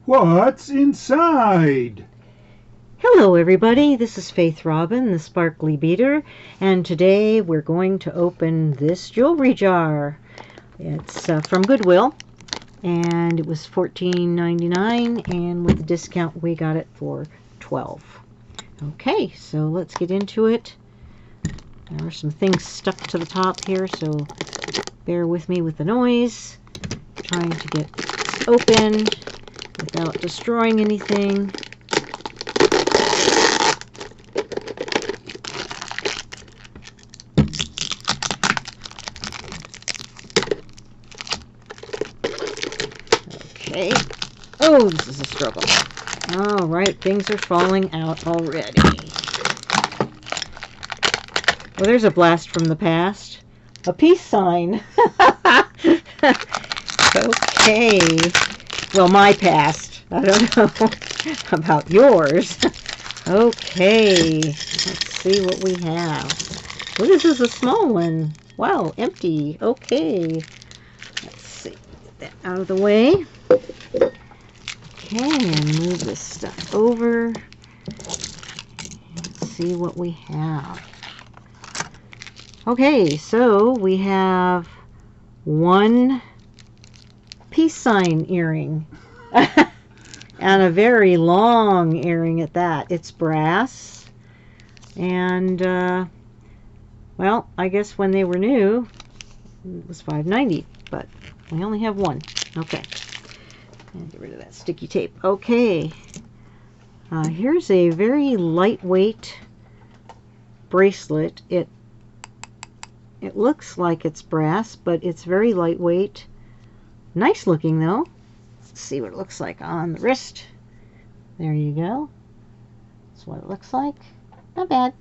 What's inside? Hello everybody, this is Faith Robin, the Sparkly Beater, and today we're going to open this jewelry jar. It's from Goodwill, and it was $14.99, and with the discount we got it for $12. Okay, so let's get into it. There are some things stuck to the top here, so bear with me with the noise. I'm trying to get this open without destroying anything. Okay. Oh, this is a struggle. All right, things are falling out already. Well, there's a blast from the past. A peace sign. Okay. Well, my past. I don't know about yours. Okay. Let's see what we have. Well, this is a small one. Wow, empty. Okay. Let's see. Get that out of the way. Okay, and move this stuff over. Let's see what we have. Okay, so we have one peace sign earring. And a very long earring at that. It's brass. And, well, I guess when they were new, it was $5.90. But we only have one. Okay. And get rid of that sticky tape. Okay. Here's a very lightweight bracelet. It looks like it's brass, but it's very lightweight. Nice looking though. Let's see what it looks like on the wrist. There you go. That's what it looks like. Not bad.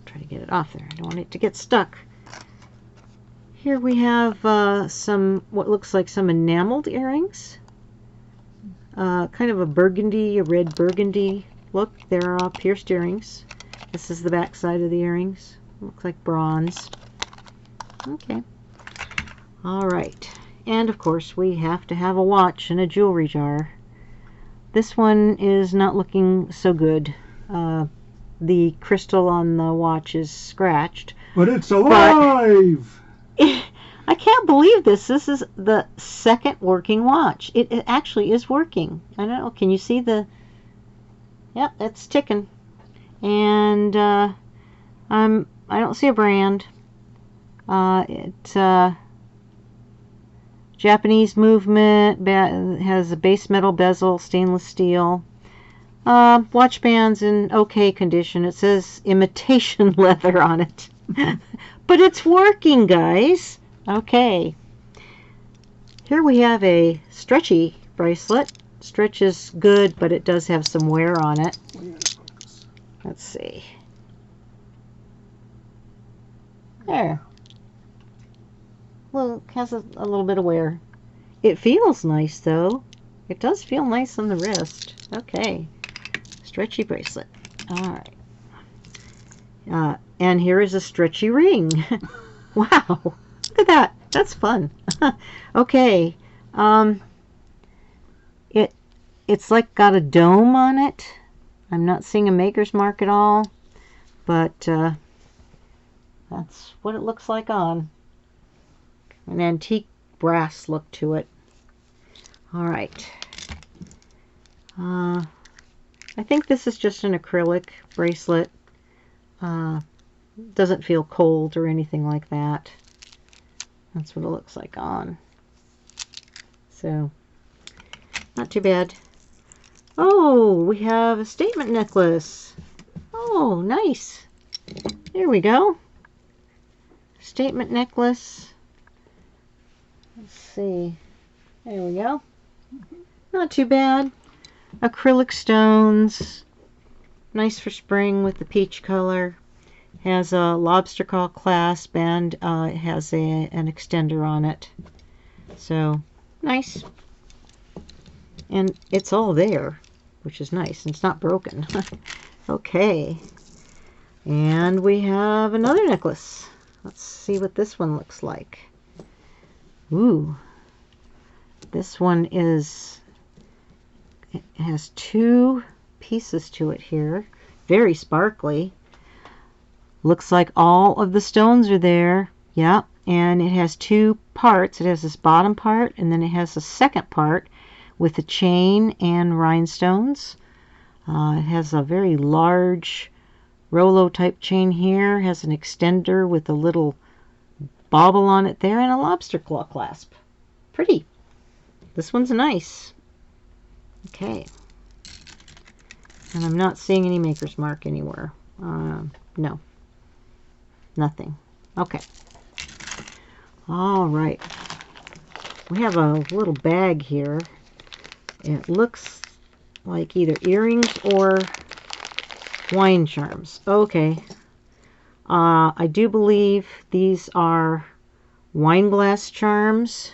Try to get it off there. I don't want it to get stuck. Here we have some, what looks like some enameled earrings. Kind of a burgundy, a red burgundy look. They're pierced earrings. This is the back side of the earrings. Looks like bronze. Okay. Alright. And of course we have to have a watch in a jewelry jar. This one is not looking so good. The crystal on the watch is scratched. But it's alive! I can't believe this. This is the second working watch. It actually is working. I don't know. Can you see the... Yep, it's ticking. And I don't see a brand. Japanese movement, has a base metal bezel, stainless steel. Watch band's in okay condition. It says imitation leather on it. But it's working, guys. Okay. Here we have a stretchy bracelet. Stretch is good, but it does have some wear on it. Let's see. There. Well, it has a little bit of wear. It feels nice, though. It does feel nice on the wrist. Okay. Stretchy bracelet. Alright. And here is a stretchy ring. Wow. Look at that. That's fun. Okay. It's like got a dome on it. I'm not seeing a maker's mark at all. But that's what it looks like on. An antique brass look to it. Alright. I think this is just an acrylic bracelet. Doesn't feel cold or anything like that. That's what it looks like on. So, not too bad. Oh, we have a statement necklace. Oh, nice. There we go. Statement necklace. Let's see. There we go. Not too bad. Acrylic stones. Nice for spring with the peach color. Has a lobster claw clasp and it has an extender on it. So, nice. And it's all there, which is nice. And it's not broken. Okay. And we have another necklace. Let's see what this one looks like. Ooh. This one is It has 2 pieces to it here. Very sparkly. Looks like all of the stones are there. Yeah, and it has 2 parts. It has this bottom part, and then it has a second part with the chain and rhinestones. It has a very large Rollo type chain here. It has an extender with a little bauble on it there, and a lobster claw clasp. Pretty. This one's nice. Okay. And I'm not seeing any maker's mark anywhere. No. Nothing. Okay. All right. We have a little bag here. It looks like either earrings or wine charms. Okay. I do believe these are Wineglass charms.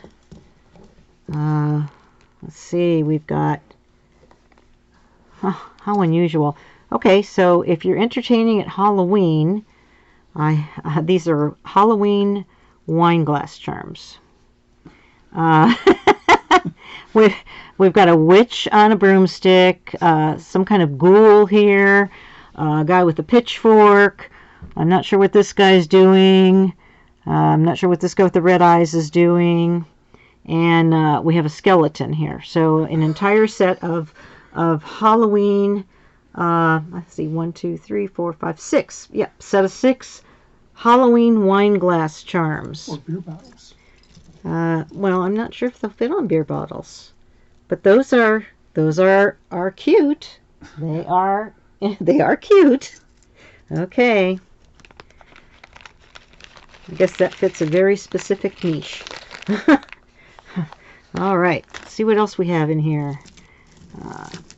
Let's see. We've got... how unusual. Okay, so if you're entertaining at Halloween, these are Halloween Wineglass charms. We've got a witch on a broomstick, some kind of ghoul here, a guy with a pitchfork. I'm not sure what this guy's doing. I'm not sure what this guy with the red eyes is doing. And we have a skeleton here. So an entire set of Halloween, let's see, 1, 2, 3, 4, 5, 6. Yep, set of 6 Halloween Wineglass charms. Or beer bottles. Well, I'm not sure if they'll fit on beer bottles, but those are cute. They are cute. Okay. I guess that fits a very specific niche. All right. Let's see what else we have in here.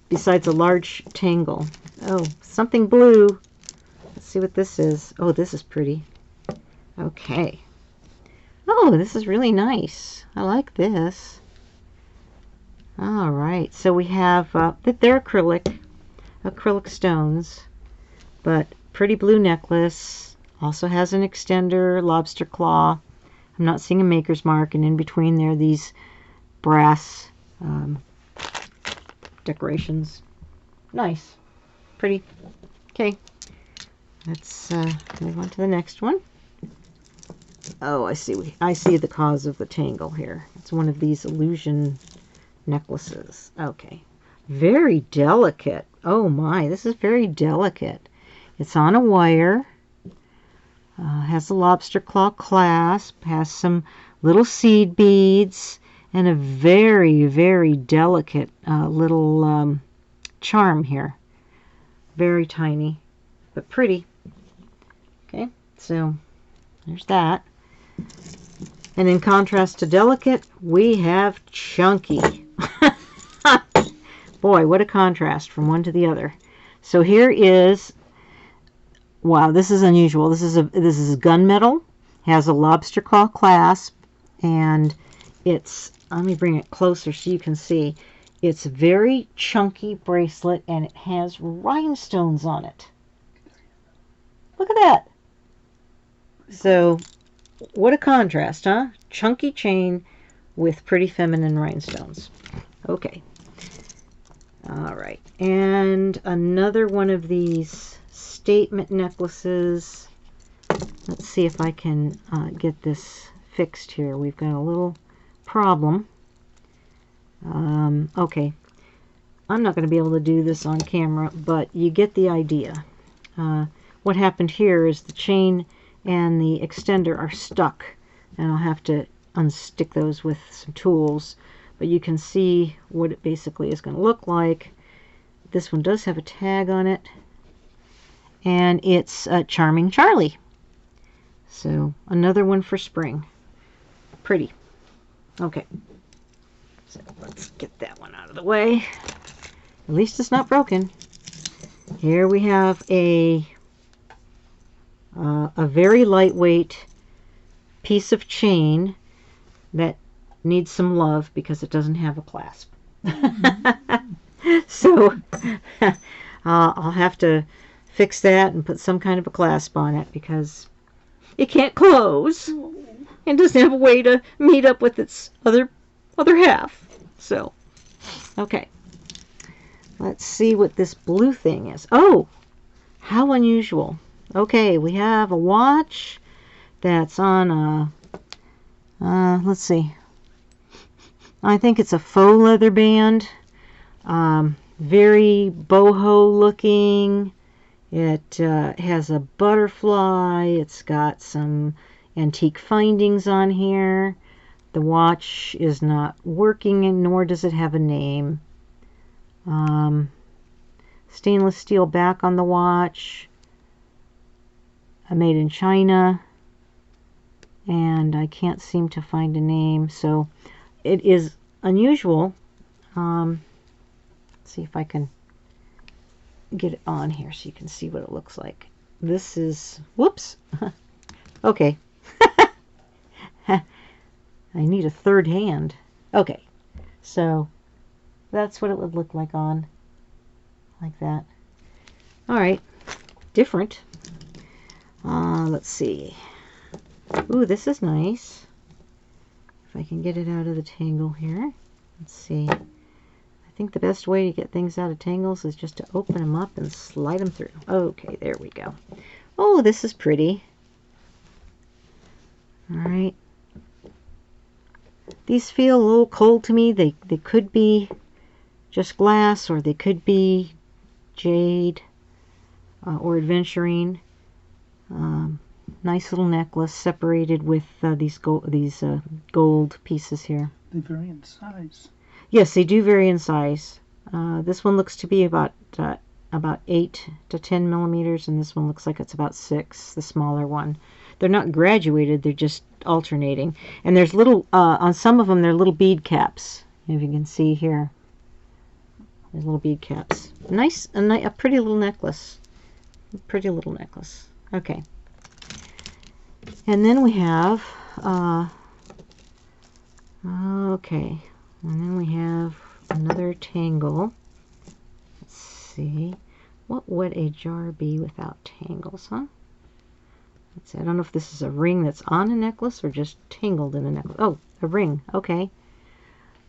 Besides a large tangle. Oh, something blue. Let's see what this is. Oh, this is pretty. Okay. Oh, this is really nice. I like this. All right. So we have, they're acrylic stones, but pretty blue necklace. Also has an extender, lobster claw. I'm not seeing a maker's mark, and in between there are these brass decorations. Nice. Pretty. Okay. Let's move on to the next one. Oh, I see the cause of the tangle here. It's one of these illusion necklaces. Okay. Very delicate. Oh my, this is very delicate. It's on a wire. Has a lobster claw clasp. Has some little seed beads. And a very, very delicate little charm here. Very tiny, but pretty. Okay, so there's that. And in contrast to delicate, we have chunky. Boy, what a contrast from one to the other. So here is, wow, this is unusual. This is gunmetal, has a lobster claw clasp, and it's, let me bring it closer so you can see. It's a very chunky bracelet, and it has rhinestones on it. Look at that. So, what a contrast, huh? Chunky chain with pretty feminine rhinestones. Okay. All right. And another one of these statement necklaces. Let's see if I can get this fixed here. We've got a little problem. Okay. I'm not going to be able to do this on camera, but you get the idea. What happened here is the chain and the extender are stuck, and I'll have to unstick those with some tools, but you can see what it basically is going to look like. This one does have a tag on it, and it's Charming Charlie. So another one for spring. Pretty. Okay, so let's get that one out of the way. At least it's not broken. Here we have a very lightweight piece of chain that needs some love because it doesn't have a clasp. So I'll have to fix that and put some kind of a clasp on it because it can't close and doesn't have a way to meet up with its other half. So, okay. Let's see what this blue thing is. Oh, how unusual. Okay, we have a watch that's on a, let's see. I think it's a faux leather band. Very boho looking. It has a butterfly. It's got some antique findings on here. The watch is not working, and nor does it have a name. Stainless steel back on the watch. Made in China. And I can't seem to find a name. So it is unusual. Let's see if I can get it on here so you can see what it looks like. This is, whoops. Okay. I need a third hand. Okay. So that's what it would look like on. Like that. Alright. Different. Let's see. Ooh, this is nice. If I can get it out of the tangle here. Let's see. I think the best way to get things out of tangles is just to open them up and slide them through. Okay, there we go. Oh, this is pretty. Alright. These feel a little cold to me. They could be just glass, or they could be jade or aventurine. Nice little necklace separated with these gold pieces here. They vary in size. Yes, they do vary in size. This one looks to be about 8 to 10 millimeters, and this one looks like it's about 6, the smaller one. They're not graduated, they're just alternating. And there's little, on some of them, they're little bead caps, if you can see here. There's little bead caps. Nice, a pretty little necklace. Pretty little necklace. Okay. And then we have, okay. And then we have another tangle. Let's see. What would a jar be without tangles, huh? Let's see. I don't know if this is a ring that's on a necklace or just tangled in a necklace. Oh, a ring. Okay.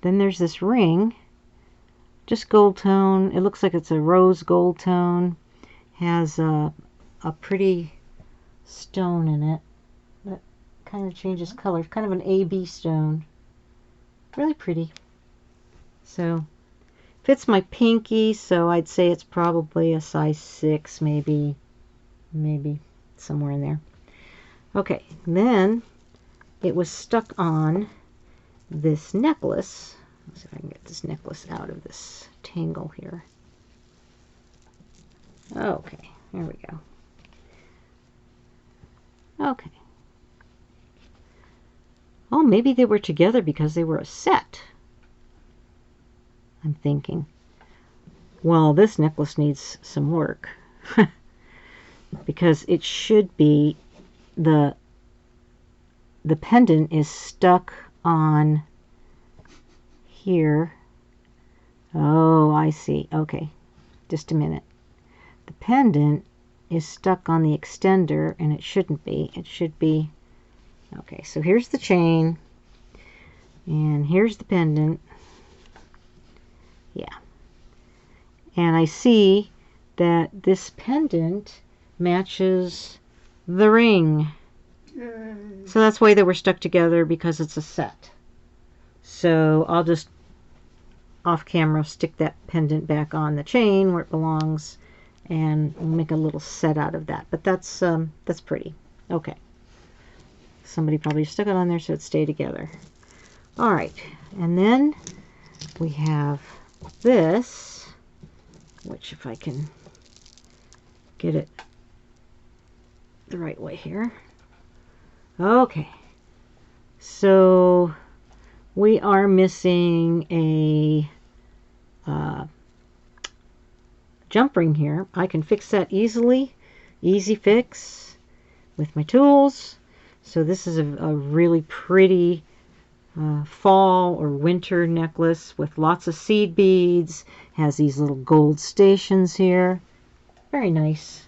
Then there's this ring. Just gold tone. It looks like it's a rose gold tone. Has a pretty stone in it that kind of changes color. Kind of an AB stone. Really pretty. So, fits my pinky, so I'd say it's probably a size 6, maybe somewhere in there. Okay, then it was stuck on this necklace. Let's see if I can get this necklace out of this tangle here. Okay, there we go. Okay. Oh, maybe they were together because they were a set. I'm thinking. Well, this necklace needs some work. Because it should be the pendant is stuck on here. Oh, I see. Okay. Just a minute. The pendant is stuck on the extender, and it shouldn't be. It should be... Okay, so here's the chain, and here's the pendant. Yeah. And I see that this pendant matches the ring. Yay. So that's why they were stuck together, because it's a set. So I'll just off camera stick that pendant back on the chain where it belongs, and we'll make a little set out of that. But that's pretty. Okay. Somebody probably stuck it on there so it stayed together. All right, and then we have this, which if I can get it the right way here. Okay, so we are missing a jump ring here. I can fix that easily, easy fix with my tools. So this is a really pretty fall or winter necklace with lots of seed beads. Has these little gold stations here. Very nice.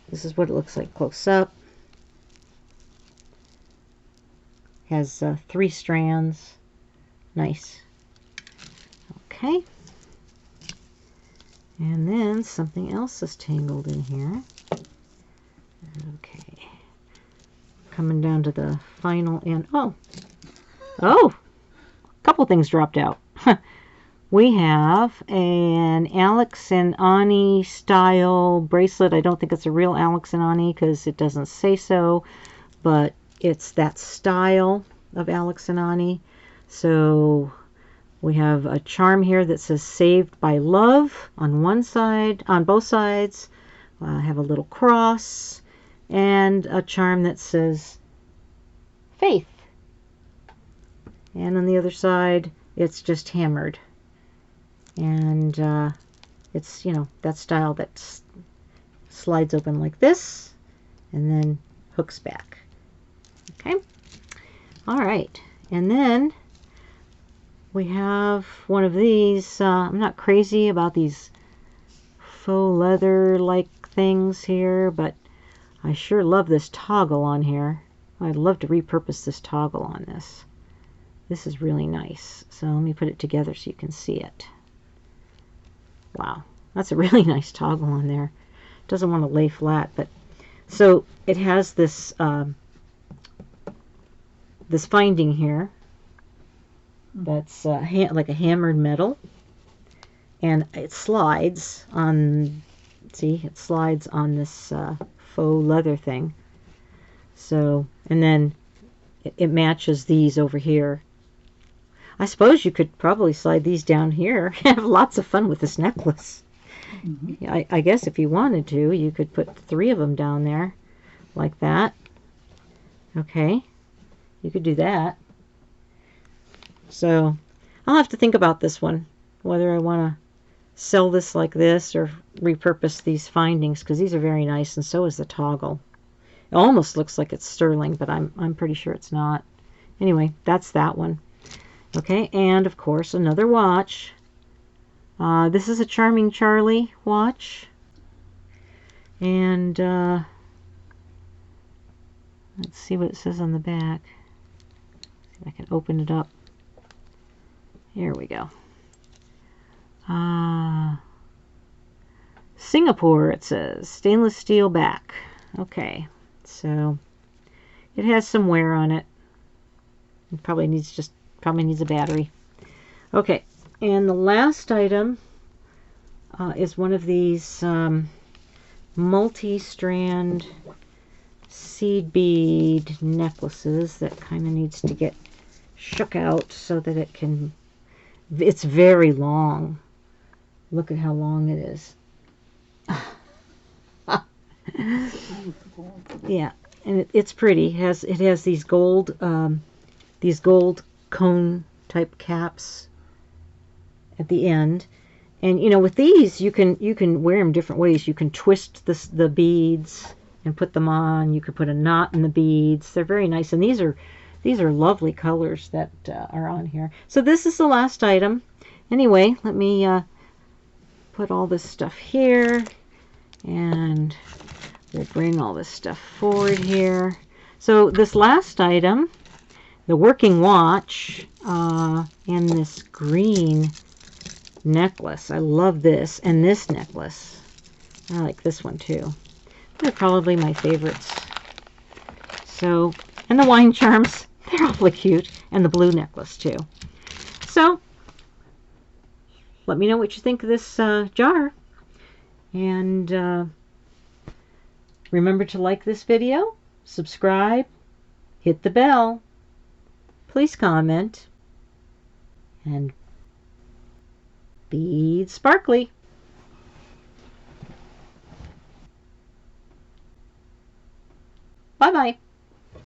This is what it looks like close up. Has 3 strands. Nice. Okay. And then something else is tangled in here. Okay. Coming down to the final end. Oh! A couple things dropped out. We have an Alex and Ani style bracelet. I don't think it's a real Alex and Ani because it doesn't say so, but it's that style of Alex and Ani. So we have a charm here that says saved by love on one side, on both sides. I have a little cross and a charm that says faith. And on the other side, it's just hammered. And it's, you know, that style that slides open like this and then hooks back. Okay. All right. And then we have one of these. I'm not crazy about these faux leather-like things here, but I sure love this toggle on here. I'd love to repurpose this toggle on this. This is really nice. So let me put it together so you can see it. Wow, that's a really nice toggle on there. Doesn't want to lay flat, but so it has this this finding here that's like a hammered metal, and it slides on. See, it slides on this faux leather thing. So, and then it matches these over here. I suppose you could probably slide these down here. Have lots of fun with this necklace. Mm-hmm. I guess if you wanted to, you could put 3 of them down there like that. Okay, you could do that. So I'll have to think about this one, whether I want to sell this like this or repurpose these findings, because these are very nice, and so is the toggle. It almost looks like it's sterling, but I'm pretty sure it's not. Anyway, that's that one. Okay, and of course another watch. This is a Charming Charlie watch. And let's see what it says on the back. See if I can open it up. Here we go. Singapore, it says. Stainless steel back. Okay, so it has some wear on it. It probably needs a battery. Okay, and the last item is one of these multi-strand seed bead necklaces that kind of needs to get shook out so that it can. It's very long. Look at how long it is. Yeah, and it's pretty. It has these gold cone type caps at the end, and you know, with these you can wear them different ways. You can twist the beads and put them on. You could put a knot in the beads. They're very nice, and these are lovely colors that are on here. So this is the last item. Anyway, let me put all this stuff here, and we'll bring all this stuff forward here. So this last item, the working watch, and this green necklace. I love this, and this necklace. I like this one too. They're probably my favorites. So, and the wine charms, they're awfully cute, and the blue necklace too. So, let me know what you think of this jar, and remember to like this video, subscribe, hit the bell, please comment, and be sparkly. Bye-bye.